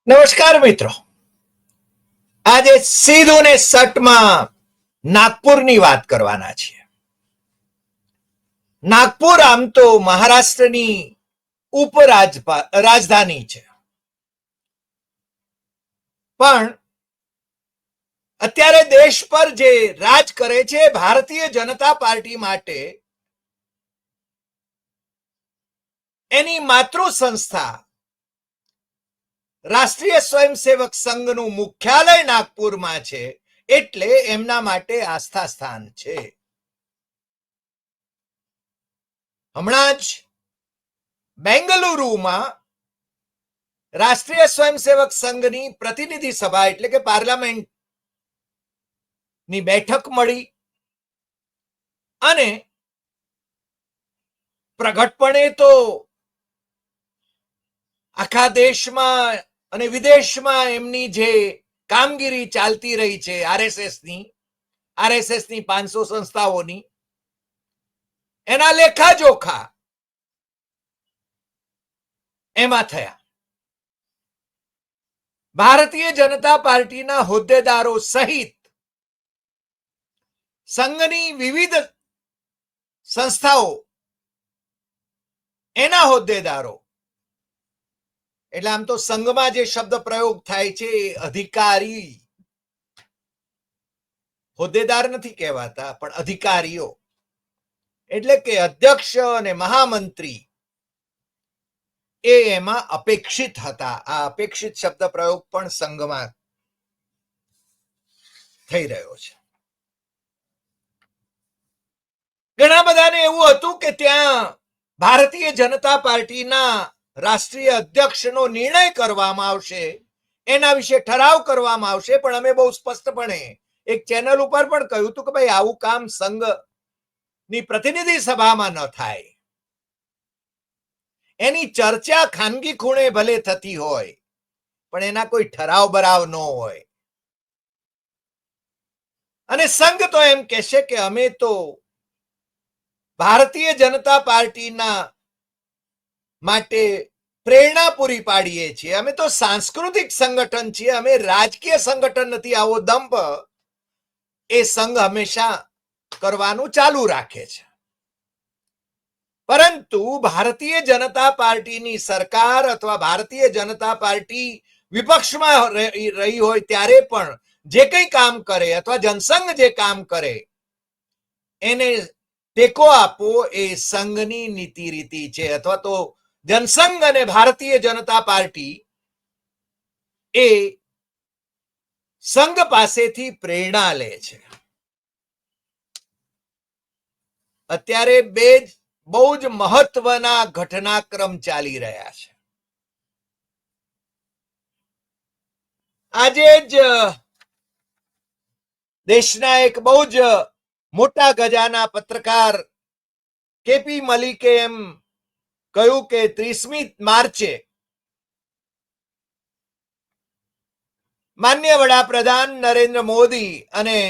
નમસ્કાર મિત્રો, આજે સીધું ને સટમાં નાગપુરની વાત કરવાના છીએ. નાગપુર આમ તો મહારાષ્ટ્રની રાજધાની છે, પણ અત્યારે દેશ પર જે રાજ કરે છે ભારતીય જનતા પાર્ટી માટે એની માતૃ સંસ્થા રાષ્ટ્રીય સ્વયંસેવક સંઘનું મુખ્યાલય નાગપુરમાં છે, એટલે એમના માટે આસ્થા સ્થાન છે. હમણાં જ બેંગલુરુમાં રાષ્ટ્રીય સ્વયંસેવક સંઘની પ્રતિનિધિ સભા એટલે કે પાર્લામેન્ટની બેઠક મળી અને પ્રગટપણે તો આખા દેશમાં અને વિદેશમાં એમની જે કામગીરી ચાલતી રહી છે આરએસએસની 500 સંસ્થાઓની, એના લેખાજોખા એમાં થયા. ભારતીય જનતા પાર્ટીના હોદ્દેદારો સહિત સંઘની વિવિધ સંસ્થાઓ એના હોદ્દેદારો, એટલે આમ તો સંઘમાં જે શબ્દ પ્રયોગ થાય છે એ અધિકારી, હોદ્દેદાર નથી કહેવાતા પણ અધિકારીઓ, એટલે કે અધ્યક્ષ અને મહામંત્રી એ એમાં અપેક્ષિત હતા. આ અપેક્ષિત શબ્દ પ્રયોગ પણ સંઘમાં થઈ રહ્યો છે. ઘણા બધાને એવું હતું કે ત્યાં ભારતીય જનતા પાર્ટીના રાષ્ટ્રીય અધ્યક્ષનો નિર્ણય કરવામાં આવશે, એના વિશે ઠરાવ કરવામાં આવશે, પણ અમે બહુ સ્પષ્ટપણે એક ચેનલ ઉપર પણ કહ્યું હતું કે ભાઈ આવું કામ સંઘની પ્રતિનિધિ સભામાં ન થાય. એની ચર્ચા ખાનગી ખૂણે ભલે થતી હોય પણ એના કોઈ ઠરાવ બરાવ ન હોય. અને સંઘ તો એમ કહેશે કે અમે તો ભારતીય જનતા પાર્ટીના માટે પ્રેરણા પૂરી પાડીએ છીએ, અમે તો સાંસ્કૃતિક સંગઠન છીએ, અમે રાજકીય સંગઠન નથી. આવો દંભ એ સંઘ હંમેશા કરવાનું ચાલુ રાખે છે. પરંતુ ભારતીય જનતા પાર્ટીની સરકાર અથવા ભારતીય જનતા પાર્ટી વિપક્ષમાં રહી હોય ત્યારે પણ જે કંઈ કામ કરે અથવા જનસંઘ જે કામ કરે એને ટેકો આપવો એ સંઘની નીતિ રીતિ છે, અથવા તો જનસંઘ અને ભારતીય જનતા પાર્ટી એ સંઘ પાસેથી પ્રેરણા લે છે. અત્યારે બે બહુ જ મહત્વના ઘટનાક્રમ ચાલી રહ્યા છે. આજે જ દેશના એક બહુ જ મોટા ગજાના પત્રકાર કેપી મલિકે એમ કહ્યું કે 30મી માર્ચે માન્ય વડાપ્રધાન નરેન્દ્ર મોદી અને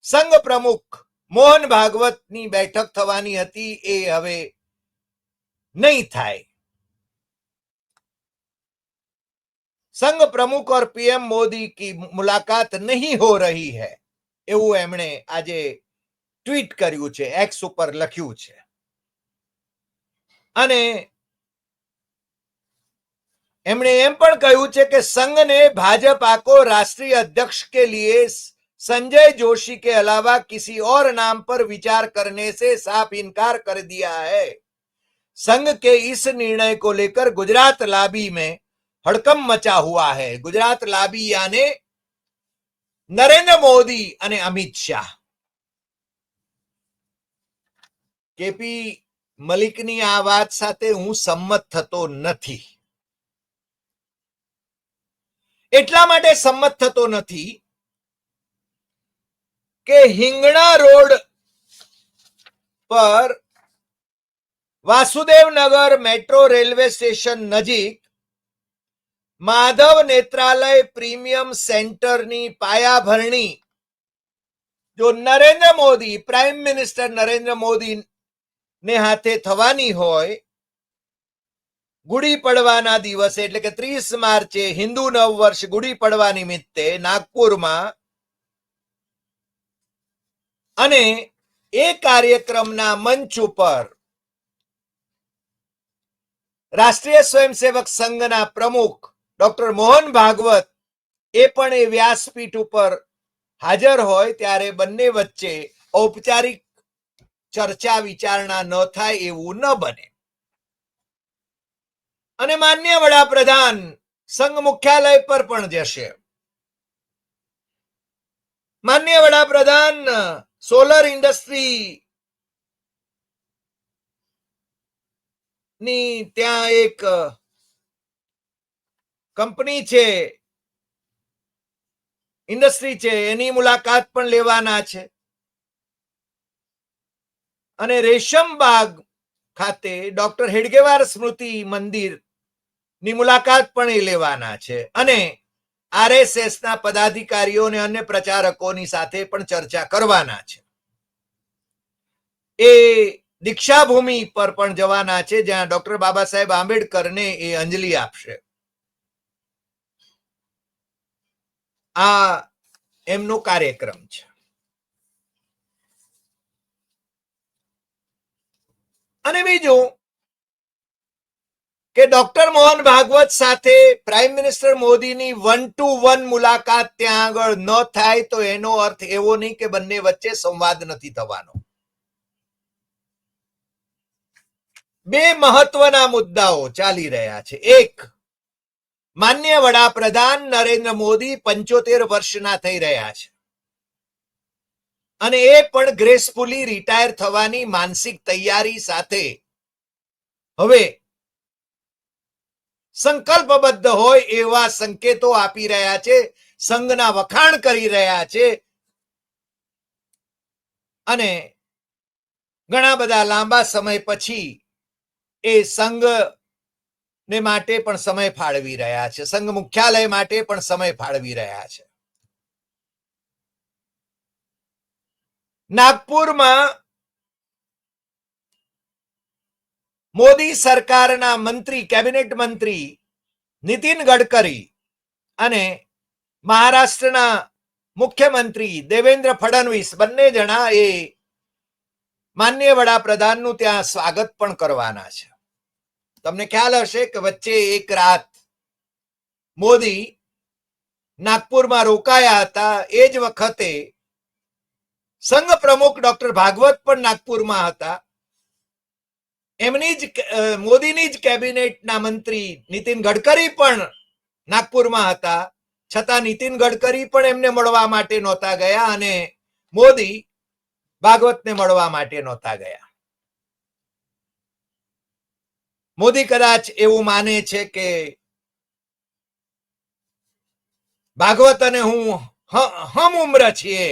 સંઘ પ્રમુખ મોહન ભાગવતની બેઠક થવાની હતી, એ હવે नहीं થાય. संघ प्रमुख और पीएम मोदी की मुलाकात नहीं हो रही है એવું એમણે આજે ટ્વીટ કર્યું છે, એક્સ ઉપર લખ્યું છે. અને એમણે એમ પણ કહ્યું છે કે संघ ने भाजपा को राष्ट्रीय अध्यक्ष के लिए संजय जोशी के अलावा किसी और नाम पर विचार करने से साफ इनकार कर दिया है. संघ के इस निर्णय को लेकर गुजरात लाबी में हड़कंप मचा हुआ है. गुजरात लाबी यानी नरेंद्र मोदी અને અમિત શાહ. કેપી મલિકની આ વાત સાથે હું સંમત થતો નથી. એટલા માટે સંમત થતો નથી કે હિંગણા રોડ પર વાસુદેવનગર મેટ્રો રેલવે સ્ટેશન નજીક માધવ નેત્રાલય પ્રીમિયમ સેન્ટરની પાયાભરણી જો નરેન્દ્ર મોદી, પ્રાઇમ મિનિસ્ટર નરેન્દ્ર મોદી ને હાથે થવાની હોય, ગુડી પડવાના દિવસે એટલે કે 30 માર્ચે હિન્દુ નવ વર્ષ ગુડી પડવા નિમિત્તે નાગપુરમાં અને એ કાર્યક્રમના મંચ ઉપર રાષ્ટ્રીય સ્વયંસેવક સંઘના પ્રમુખ ડોક્ટર મોહન ભાગવત એ પણ એ વ્યાસપીઠ ઉપર હાજર હોય ત્યારે બંને વચ્ચે ઔપચારિક ચર્ચા વિચારણા ન થાય એવું ન બને. અને માન્ય વડાપ્રધાન સંઘ મુખ્યાલય પર પણ જશે. માન્ય વડાપ્રધાન સોલર ઇન્ડસ્ટ્રી ની ત્યાં એક કંપની છે, ઇન્ડસ્ટ્રી છે, એની મુલાકાત પણ લેવાના છે. અને રેશમબાગ ખાતે ડોક્ટર હેડગેવાર સ્મૃતિ મંદિર ની મુલાકાત પણ એ લેવાના છે. અને આરએસએસ ના પદાધિકારીઓ અને અન્ય પ્રચારકોની સાથે પણ ચર્ચા કરવાના છે. એ દીક્ષાભૂમિ પર પણ જવાના છે, જ્યાં ડોક્ટર બાબા સાહેબ આંબેડકરને એ અંજલિ આપશે. આ એમનો કાર્યક્રમ છે. અને બીજું કે ડોક્ટર મોહન ભાગવત સાથે પ્રાઇમ મિનિસ્ટર મોદીની 1-to-1 મુલાકાત ત્યાં આગળ ન થાય તો એનો અર્થ એવો નહીં કે બંને વચ્ચે સંવાદ નથી થવાનો. બે મહત્વના મુદ્દાઓ ચાલી રહ્યા છે. એક, માન્ય વડાપ્રધાન નરેન્દ્ર મોદી 75 વર્ષના થઈ રહ્યા છે અને એ પણ ગ્રેસફુલી રિટાયર થવાની માનસિક તૈયારી સાથે હવે સંકલ્પબદ્ધ હોય એવા સંકેતો આપી રહ્યા છે, સંઘના વખાણ કરી રહ્યા છે અને ઘણા બધા લાંબા સમય પછી એ સંઘ ને માટે પણ સમય ફાળવી રહ્યા છે, સંઘ મુખ્યાલય માટે પણ સમય ફાળવી રહ્યા છે. નાગપુરમાં મોદી સરકારના મંત્રી, કેબિનેટ મંત્રી નીતિન ગડકરી અને મહારાષ્ટ્રના મુખ્યમંત્રી દેવેન્દ્ર ફડણવીસ બંને જણા એ માનનીય વડાપ્રધાનનું ત્યાં સ્વાગત પણ કરવાના છે. તમને ખ્યાલ હશે કે વચ્ચે એક રાત મોદી નાગપુરમાં રોકાયા હતા. એ જ વખતે સંઘ પ્રમુખ ડોક્ટર ભાગવત પણ નાગપુરમાં હતા. એમની જ મોદીની જ કેબિનેટના મંત્રી નીતિન ગડકરી પણ નાગપુરમાં હતા. છતાં નીતિન ગડકરી પણ એમને મળવા માટે નહોતા ગયા અને મોદી ભાગવતને મળવા માટે નહોતા ગયા. મોદી કદાચ એવું માને છે કે ભાગવત અને હું હમ ઉમ્ર છીએ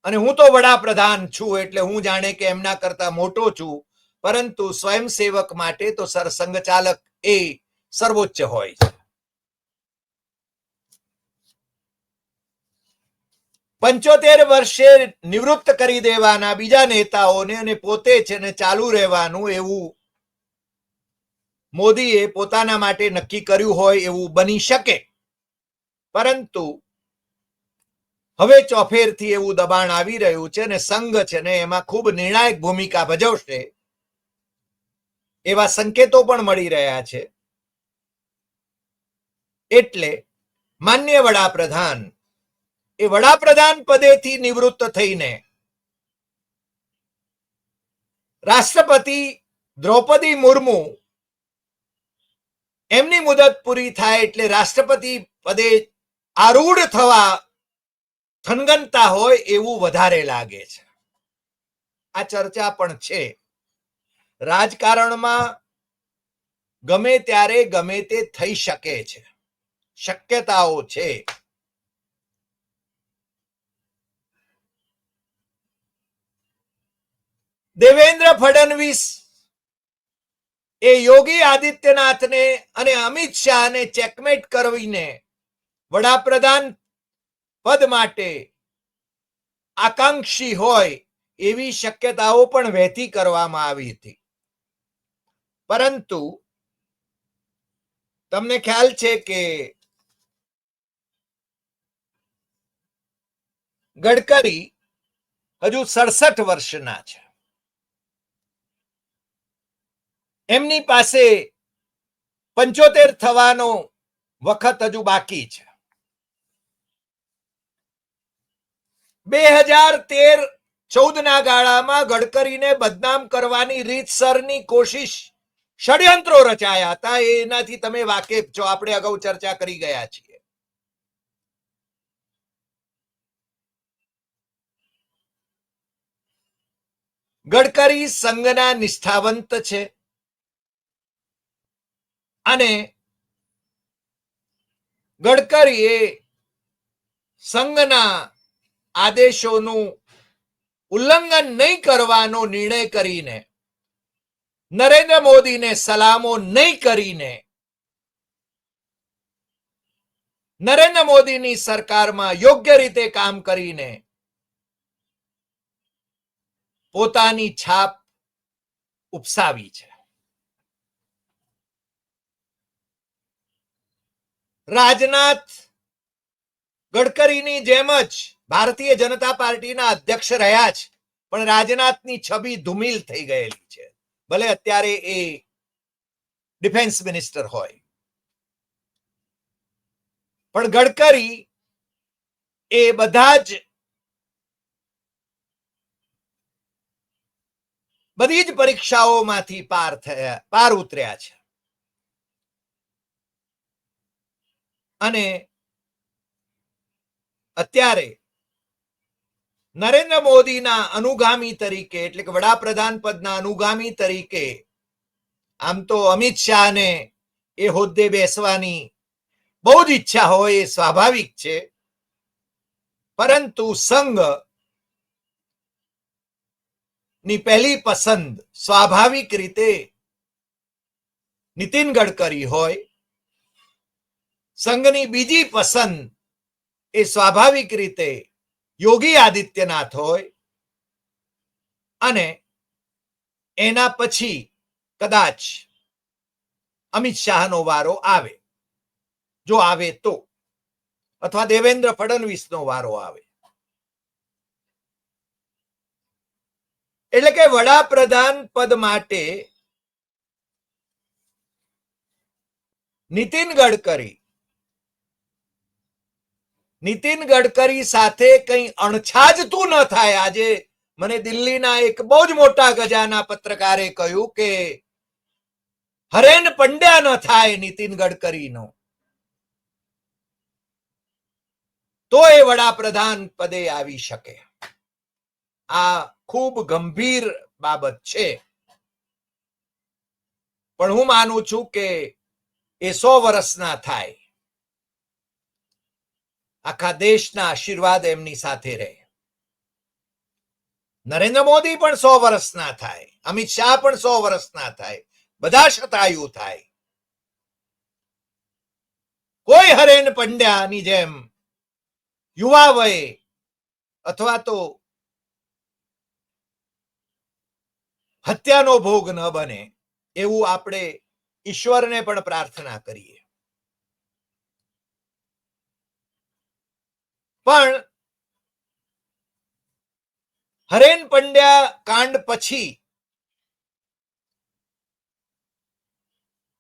અને હું તો વડાપ્રધાન છું એટલે હું જાણે કે એમના કરતા મોટો છું, પરંતુ સ્વયંસેવક માટે તો સંઘચાલક એ સર્વોચ્ચ હોય છે. 75 વર્ષે નિવૃત્ત કરી દેવાના બીજા નેતાઓને અને પોતે છે ને ચાલુ રહેવાનું એવું મોદીએ પોતાના માટે નક્કી કર્યું હોય એવું બની શકે. પરંતુ હવે ચોફેરથી એવું દબાણ આવી રહ્યું છે અને સંઘ છે ને એમાં ખૂબ નિર્ણાયક ભૂમિકા ભજવશે એવા સંકેતો પણ મળી રહ્યા છે. એટલે માન્ય વડાપ્રધાન એ વડાપ્રધાન પદેથી નિવૃત્ત થઈને રાષ્ટ્રપતિ દ્રૌપદી મુર્મુ એમની મુદત પૂરી થાય એટલે રાષ્ટ્રપતિ પદે આરૂઢ થવા થનગનતા હોય એવું વધારે લાગે છે. આ ચર્ચા પણ છે. રાજકારણમાં ગમે ત્યારે ગમે તે થઈ શકે છે, શક્યતાઓ છે. દેવેન્દ્ર ફડણવીસ એ યોગી આદિત્યનાથને અને અમિત શાહને ચેકમેટ કરવીને વડાપ્રધાન પદ માટે આકાંક્ષી હોય એવી શક્યતાઓ પણ વહેતી કરવામાં આવી હતી. પરંતુ તમને ખ્યાલ છે કે ગડકરી હજુ 67 વર્ષના છે. એમની પાસે 75 થવાનો વખત હજુ બાકી છે. 2013-14 ના ગાળામાં ગડકરીને બદનામ કરવાની રીતસરની કોશિશ, ષડયંત્રો રચાયા હતા. એનાથી તમે વાકેફ છો, આપણે અગાઉ ચર્ચા કરી ગયા છીએ. ગડકરી સંઘના નિષ્ઠાવંત છે અને ગડકરીએ સંઘના આદેશોનું ઉલ્લંઘન નહીં કરવાનો નિર્ણય કરીને, નરેન્દ્ર મોદીને સલામો નહીં કરીને, નરેન્દ્ર મોદીની સરકારમાં યોગ્ય રીતે કામ કરીને પોતાની છાપ ઉપસાવી છે. રાજનાથ ગડકરીની જેમ જ ભારતીય જનતા પાર્ટીના અધ્યક્ષ રહ્યા છે, પણ રાજનાથની છબી ધૂમિલ થઈ ગયેલી છે, ભલે અત્યારે એ ડિફેન્સ મિનિસ્ટર હોય. પણ ગડકરી એ બધી જ પરીક્ષાઓમાંથી પાર ઉતર્યા છે અને અત્યારે નરેન્દ્ર મોદીના અનુગામી તરીકે, એટલે કે વડાપ્રધાન પદના અનુગામી તરીકે, આમ તો અમિત શાહને એ હોદ્દે બેસવાની બહુ જ ઈચ્છા હોય, એ સ્વાભાવિક છે, પરંતુ સંઘ ની પહેલી પસંદ સ્વાભાવિક રીતે નીતિન ગડકરી હોય, સંઘની બીજી પસંદ એ સ્વાભાવિક રીતે યોગી આદિત્યનાથ હોય અને એના પછી કદાચ અમિત શાહનો વારો આવે, જો આવે તો, અથવા દેવેન્દ્ર ફડણવીસનો વારો આવે. એટલે કે વડાપ્રધાન પદ માટે નીતિન ગડકરી સાથે કંઈ અણછાજતું ન થાય. આજે મને દિલ્હીના એક બહુ જ મોટા ગજાના પત્રકારે કહ્યું કે હરેન પંડ્યા ન થાય નીતિન ગડકરીનો, તો એ વડાપ્રધાન પદે આવી શકે. આ ખૂબ ગંભીર બાબત છે, પણ હું માનું છું કે એ 100 વર્ષના થાય, આખા દેશના આશીર્વાદ એમની સાથે રહે. નરેન્દ્ર મોદી પણ 100 વર્ષના થાય, અમિત શાહ પણ 100 વર્ષના થાય, બધા શતાયુ થાય. કોઈ હરેન પંડ્યાની જેમ યુવા વયે અથવા તો હત્યાનો ભોગ ન બને, એવું આપણે ઈશ્વરને પણ પ્રાર્થના કરીએ. પણ હરેન પંડ્યા કાંડ પછી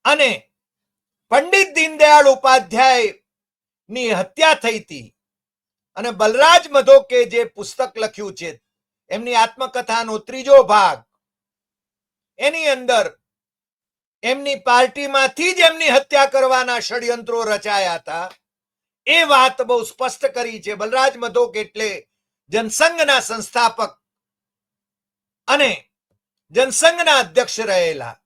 અને પંડિત દીનદયાળ ઉપાધ્યાય ની હત્યા થઈ હતી અને બલરાજ મધોકે જે પુસ્તક લખ્યું છે, એમની આત્મકથાનો 3જો ભાગ, એની અંદર એમની પાર્ટીમાંથી જ એમની હત્યા કરવાના ષડયંત્રો રચાયા હતા. એ વાત બહુ સ્પષ્ટ કરી છે. બલરાજ મધોક એટલે જનસંઘના સંસ્થાપક અને જનસંઘના અધ્યક્ષ રહેલા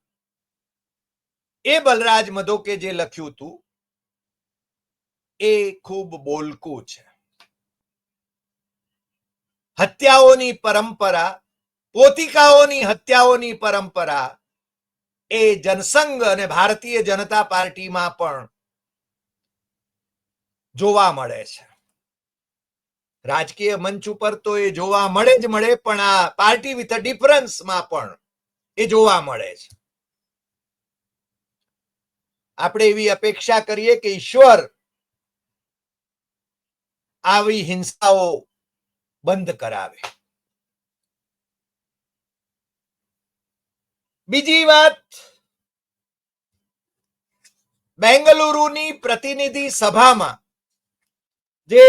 એ બલરાજ મધોકે જે લખ્યું હતું એ ખૂબ બોલકું છે. હત્યાઓની પરંપરા, પોતિકાઓની હત્યાઓની પરંપરા એ જનસંઘ અને ભારતીય જનતા પાર્ટીમાં પણ જોવા મળે છે. રાજકીય મંચ ઉપર તો એ જોવા મળે જ મળે, પણ આ પાર્ટી વિથ અ ડિફરન્સમાં પણ એ જોવા મળે છે. આપણે એવી અપેક્ષા કરીએ કે ઈશ્વર આવી હિંસાઓ બંધ કરાવે. બીજી વાત, બેંગલુરુની પ્રતિનિધિ સભામાં જે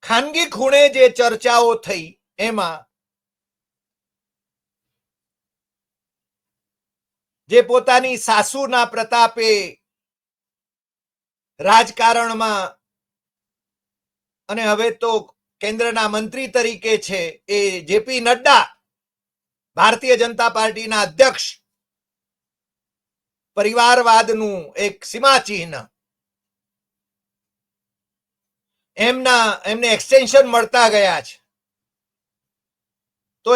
ખાનગી ખૂણે જે ચર્ચાઓ થઈ એમાં જે પોતાની સાસુના પ્રતાપે રાજકારણમાં અને હવે તો કેન્દ્રના મંત્રી તરીકે છે એ જેપી નડ્ડા, ભારતીય જનતા પાર્ટીના અધ્યક્ષ, પરિવારવાદનું એક સીમાચિહ્ન, એમને એક્સટેન્શન મળતા ગયા છે. તો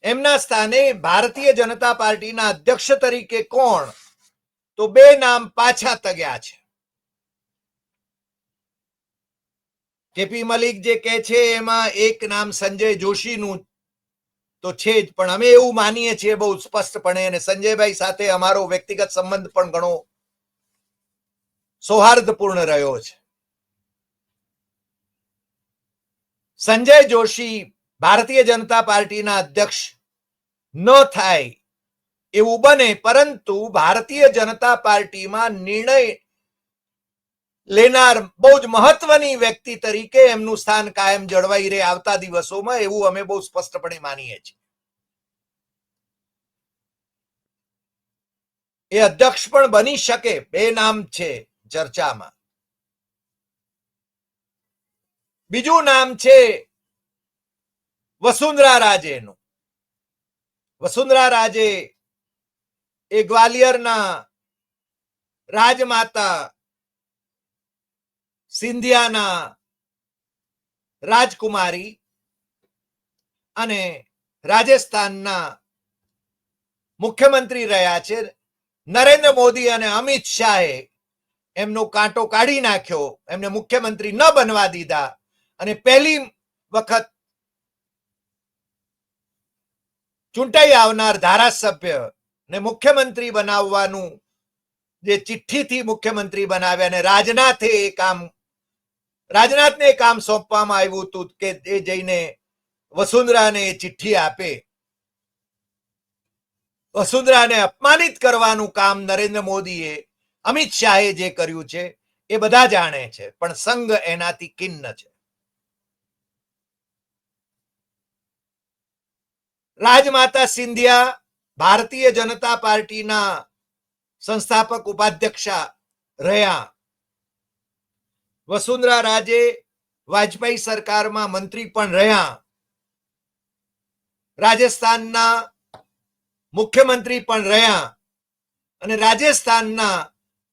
એમના સ્થાને ભારતીય જનતા પાર્ટીના અધ્યક્ષ તરીકે કોણ? તો બે નામ પાછા તગ્યા છે. કેપી મલિક જે કહે છે એમાં એક નામ સંજય જોશીનું તો છે જ, પણ અમે એવું માનીએ છીએ બહુ સ્પષ્ટપણે, અને સંજયભાઈ સાથે અમારો વ્યક્તિગત સંબંધ પણ ઘણો સૌહાર્દપૂર્ણ રહ્યો છે. સંજય જોશી ભારતીય જનતા પાર્ટીના અધ્યક્ષ ન થાય એવું બને, પરંતુ ભારતીય જનતા પાર્ટીમાં નિર્ણય લેનાર બહુ જ મહત્વની વ્યક્તિ તરીકે એમનું સ્થાન કાયમ જળવાઈ રહે આવતા દિવસોમાં, એવું અમે બહુ સ્પષ્ટપણે માનીએ છીએ. એ અધ્યક્ષ પણ બની શકે. બે નામ છે ચર્ચામાં. બીજું નામ છે વસુંધરા રાજેનું. વસુંધરા રાજે એ ગ્વાલિયરના રાજમાતા સિંધિયાના રાજકુમારી અને રાજસ્થાનના મુખ્યમંત્રી રહ્યા છે. નરેન્દ્ર મોદી અને અમિત શાહે એમનો કાંટો કાઢી નાખ્યો, એમને મુખ્યમંત્રી ન બનવા દીધા, અને પહેલી વખત ચૂંટાઈ આવનાર ધારાસભ્ય ને મુખ્યમંત્રી બનાવવાનું જે ચિઠ્ઠીથી મુખ્યમંત્રી બનાવ્યા, અને રાજનાથને કામ સોંપવામાં આવ્યું હતું કે એ જઈને વસુંધરાને ચિઠ્ઠી આપે. વસુંધરાને અપમાનિત કરવાનું કામ નરેન્દ્ર મોદીએ, અમિત શાહે જે કર્યું છે એ બધા જાણે છે, પણ સંઘ એનાથી ખિન્ન છે. રાજમાતા સિંધિયા ભારતીય જનતા પાર્ટીના સંસ્થાપક ઉપાધ્યક્ષા રહ્યા. વસુંધરા રાજે વાજપેયી સરકારમાં મંત્રી પણ રહ્યા. રાજસ્થાનના મુખ્યમંત્રી પણ રહ્યા, અને રાજસ્થાનના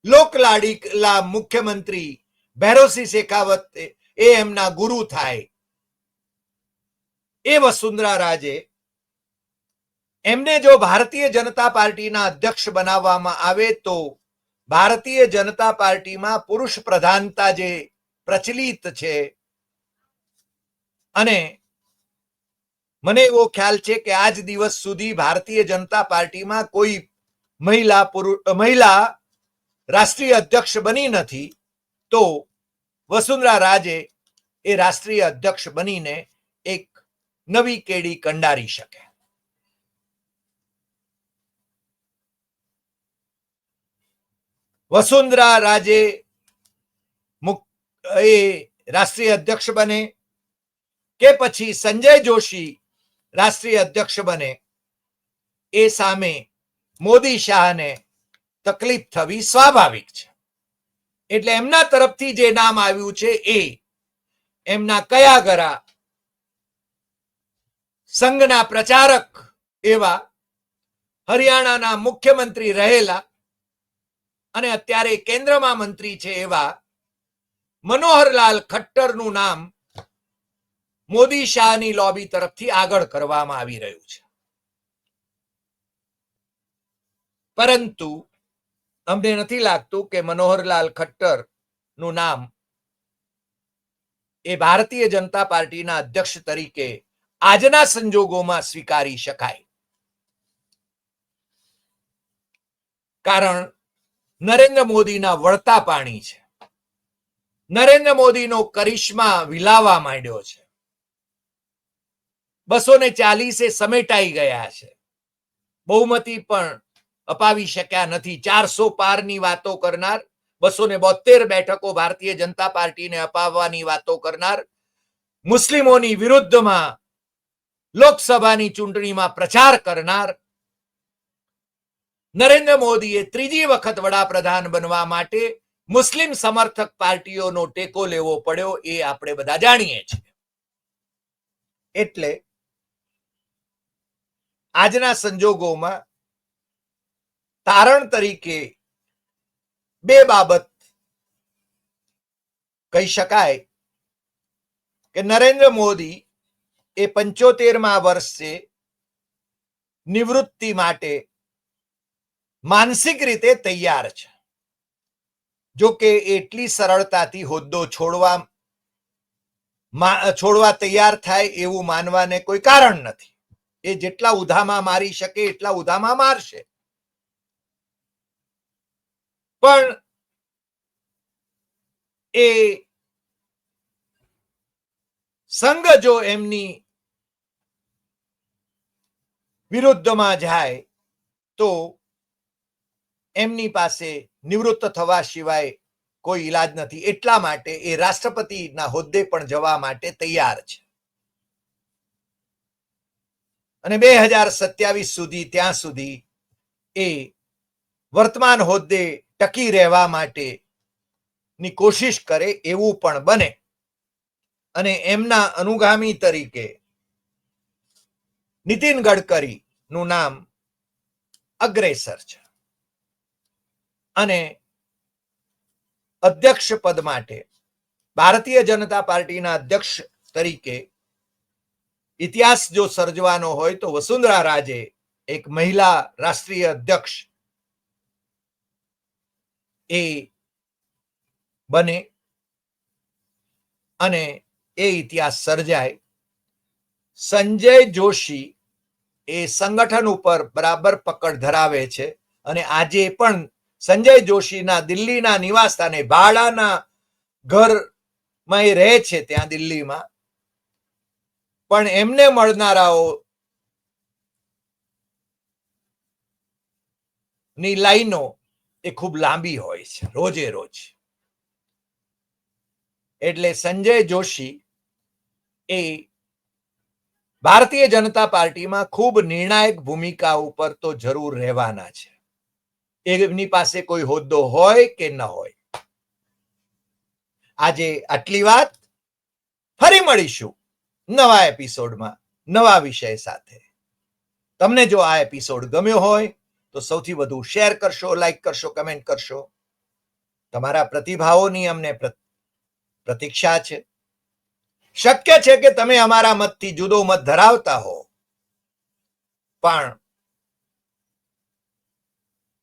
લોકલાડીલા મુખ્યમંત્રી ભૈરોસિંહ શેખાવત એ એમના ગુરુ થાય. એ વસુંધરા રાજે એમને જો ભારતીય જનતા પાર્ટીના અધ્યક્ષ બનાવવામાં આવે તો ભારતીય જનતા પાર્ટીમાં પુરુષ પ્રધાનતા જે પ્રચલિત છે, અને મને એવો ખ્યાલ છે કે આજ દિવસ સુધી ભારતીય જનતા પાર્ટીમાં કોઈ મહિલા રાષ્ટ્રીય અધ્યક્ષ બની નથી, તો વસુંધરા રાજે એ રાષ્ટ્રીય અધ્યક્ષ બનીને એક નવી કેડી કંડારી શકે. વસુંધરા રાજે એ રાષ્ટ્રીય અધ્યક્ષ બને કે પછી સંજય જોશી રાષ્ટ્રીય અધ્યક્ષ બને, એ સામે મોદી શાહને તકલીફ થવી સ્વાભાવિક છે. એટલે એમના તરફથી જે નામ આવ્યું છે એ એમના કયા ગરા સંઘના પ્રચારક એવા હરિયાણાના મુખ્યમંત્રી રહેલા અને અત્યારે કેન્દ્રમાં મંત્રી છે એવા મનોહરલાલ ખટ્ટરનું નામ મોદી શાહની લોબી તરફથી આગળ કરવામાં આવી રહ્યું છે. પરંતુ અમને નથી લાગતું કે મનોહરલાલ ખટ્ટર નું નામ એ ભારતીય જનતા પાર્ટીના અધ્યક્ષ તરીકે આજના સંજોગોમાં સ્વીકારી શકાય. કારણ નરેન્દ્ર મોદીના વળતા પાણી છે. નરેન્દ્ર મોદીનો કરિશ્મા વિલાવા માંડ્યો છે. 240 સમેટાઈ ગયા છે. બહુમતી પણ અપાવી શક્યા નથી. 400 પારની વાતો કરનાર, 272 બેઠકો ભારતીય જનતા પાર્ટીને અપાવવાની વાતો કરનાર, મુસ્લિમોની વિરુદ્ધમાં લોકસભાની ચૂંટણીમાં પ્રચાર કરનાર નરેન્દ્ર મોદીએ ત્રીજી વખત વડાપ્રધાન બનવા માટે મુસ્લિમ સમર્થક પાર્ટીઓનો ટેકો લેવો પડ્યો, એ આપણે બધા જાણીએ છીએ. એટલે આજના સંજોગોમાં તારણ તરીકે બે બાબત કહી શકાય કે નરેન્દ્ર મોદી એ 75મા વર્ષે નિવૃત્તિ માટે માનસિક રીતે તૈયાર છે. જો કે એટલી સરળતાથી હોદ્દો છોડવા તૈયાર થાય એવું માનવાને કોઈ કારણ નથી. એ જેટલા ઉધામાં મારી શકે એટલા ઉધામાં મારશે. પણ એ સંઘ જો એમની વિરુદ્ધમાં જાય તો એમની પાસે નિવૃત્ત થવા સિવાય કોઈ ઈલાજ નથી. એટલા માટે એ રાષ્ટ્રપતિના હોદ્દે પણ જવા માટે તૈયાર છે. અને 2027 સુધી, ત્યાં સુધી એ વર્તમાન હોદ્દે ટકી રહેવા માટેની કોશિશ કરે એવું પણ બને. અને એમના અનુગામી તરીકે નીતિન ગડકરીનું નામ અગ્રેસર છે. અને અધ્યક્ષ પદ માટે ભારતીય જનતા પાર્ટીના અધ્યક્ષ તરીકે ઇતિહાસ જો સર્જવાનો હોય તો વસુંધરા રાજે, એક મહિલા રાષ્ટ્રીય અધ્યક્ષ, એ બને અને એ ઇતિહાસ સર્જાય. સંજય જોશી એ સંગઠન ઉપર બરાબર પકડ ધરાવે છે અને આજે પણ સંજય જોશીના દિલ્હીના નિવાસસ્થાને ભાડાના ઘરમાં એ રહે છે ત્યાં દિલ્હીમાં. પણ એમને મળનારાઓ ની લાઈનો એ ખૂબ લાંબી હોય છે રોજે રોજ. એટલે સંજય જોશી એ ભારતીય જનતા પાર્ટીમાં ખૂબ નિર્ણાયક ભૂમિકા ઉપર તો જરૂર રહેવાના છે. એમની પાસે કોઈ હોદ્દો હોય કે ન હોય. આજે આટલી વાત. ફરી મળીશું નવા એપિસોડમાં નવા વિષય સાથે. તમને જો આ એપિસોડ ગમ્યો હોય તો સૌથી વધુ શેર કરશો, લાઈક કરશો, કમેન્ટ કરશો. તમારા પ્રતિભાવોની અમને પ્રતીક્ષા છે. શક્ય છે કે તમે અમારા મતથી જુદો મત ધરાવતા હો, પણ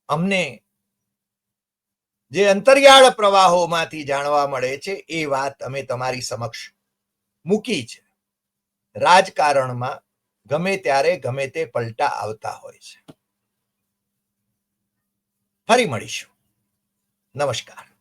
અમને જે અંતરિયાળ પ્રવાહોમાંથી જાણવા મળે છે એ વાત અમે તમારી સમક્ષ મૂકી છે. રાજકારણમાં ગમે ત્યારે ગમે તે પલટા આવતા હોય છે. ફરી મળીશું. નમસ્કાર.